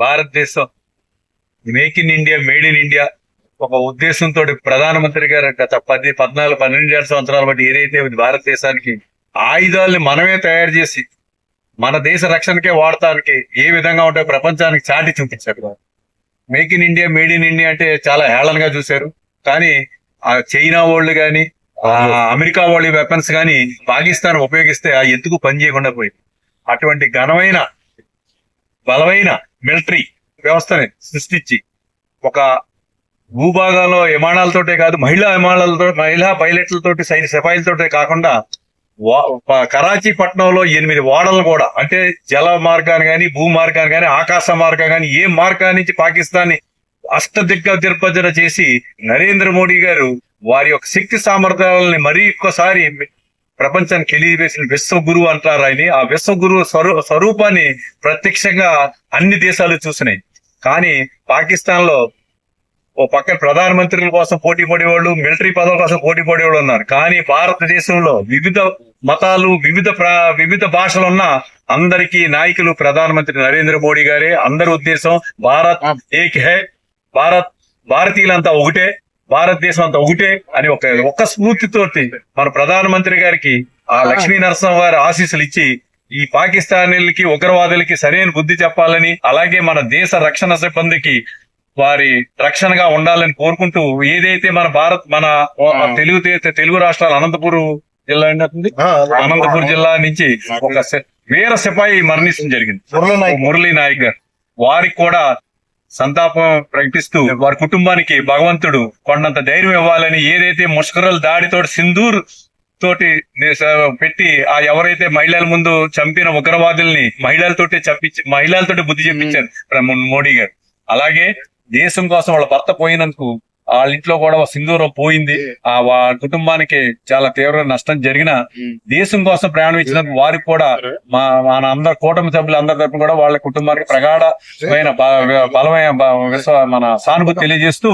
భారతదేశం make in India, made in India ఒక ఉద్దేశంతో ప్రధానమంత్రి గారు గత 12 సంవత్సరాల బట్టి ఏదైతే భారతదేశానికి ఆయుధాలని మనమే తయారు చేసి మన దేశ రక్షణకే వాడటానికి ఏ విధంగా ఉంటాయో ప్రపంచానికి చాటి చూపించారు. Make in India, made in India అంటే చాలా హేళనగా చూశారు. కానీ ఆ చైనా వాళ్ళు గాని, అమెరికా వాళ్ళ వెపన్స్ గాని పాకిస్తాన్ ఉపయోగిస్తే ఆ ఎందుకు పని చేయకుండా పోయింది. అటువంటి ఘనమైన బలమైన మిలిటరీ వ్యవస్థని సృష్టించి ఒక భూభాగంలో విమానాలతోటే కాదు, మహిళా పైలట్లతోటి, సిపాయిలతోటే కాకుండా కరాచీ పట్టణంలో 8 ఓడలను కూడా, అంటే జల మార్గాన్ని గాని, భూ మార్గాన్ని గాని, ఆకాశ మార్గం గాని, ఏ మార్గాన్ని నుంచి పాకిస్తాన్ ని దిగ్భజన చేసి నరేంద్ర మోడీ గారు వారి యొక్క శక్తి సామర్థ్యాలని మరీ ఒక్కసారి ప్రపంచానికి తెలియవేసిన విశ్వగురువు అంటారు ఆయన. ఆ విశ్వగురువు స్వరూపాన్ని ప్రత్యక్షంగా అన్ని దేశాలు చూసినాయి. కానీ పాకిస్తాన్ లో ఓ పక్కన ప్రధానమంత్రుల కోసం పోటీ పడేవాళ్ళు, మిలిటరీ పదవుల కోసం పోటీ పడేవాళ్ళు ఉన్నారు. కానీ భారతదేశంలో వివిధ మతాలు, వివిధ భాషలున్న అందరికీ నాయకులు ప్రధానమంత్రి నరేంద్ర మోడీ గారే. అందరి ఉద్దేశం భారత్ ఏక్ హై, భారతీయులంతా ఒకటే, భారతదేశం అంతా ఒకటే అని ఒక స్ఫూర్తితోటి మన ప్రధానమంత్రి గారికి ఆ లక్ష్మీ నరసింహ గారి ఆశీస్సులు ఇచ్చి ఈ పాకిస్తానీలకి, ఉగ్రవాదులకి సరైన బుద్ధి చెప్పాలని, అలాగే మన దేశ రక్షణ సిబ్బందికి వారి రక్షణగా ఉండాలని కోరుకుంటూ ఏదైతే మన తెలుగు రాష్ట్రాలు అనంతపూర్ జిల్లా నుంచి ఒక వీర సిపాయి మరణించడం జరిగింది, మురళీ నాయక్ గారు. వారికి కూడా సంతాపం ప్రకటిస్తూ వారి కుటుంబానికి భగవంతుడు కొండంత ధైర్యం ఇవ్వాలని, ఏదైతే ముష్కరుల దాడితోటి సింధూర్ తోటి పెట్టి ఆ ఎవరైతే మహిళల ముందు చంపిన ఉగ్రవాదుల్ని మహిళలతోటి బుద్ధి చెప్పించారు మోడీ గారు. అలాగే దేశం కోసం వాళ్ళ భర్త పోయినందుకు వాళ్ళ ఇంట్లో కూడా సింధూరం పోయింది. ఆ కుటుంబానికి చాలా తీవ్ర నష్టం జరిగిన, దేశం కోసం ప్రయాణం ఇచ్చినందుకు వారికి కూడా మన అందరు కూటమి సభ్యులందరి తరపున కూడా వాళ్ళ కుటుంబానికి ప్రగాఢమైన బలమైన మన సానుభూతి తెలియజేస్తూ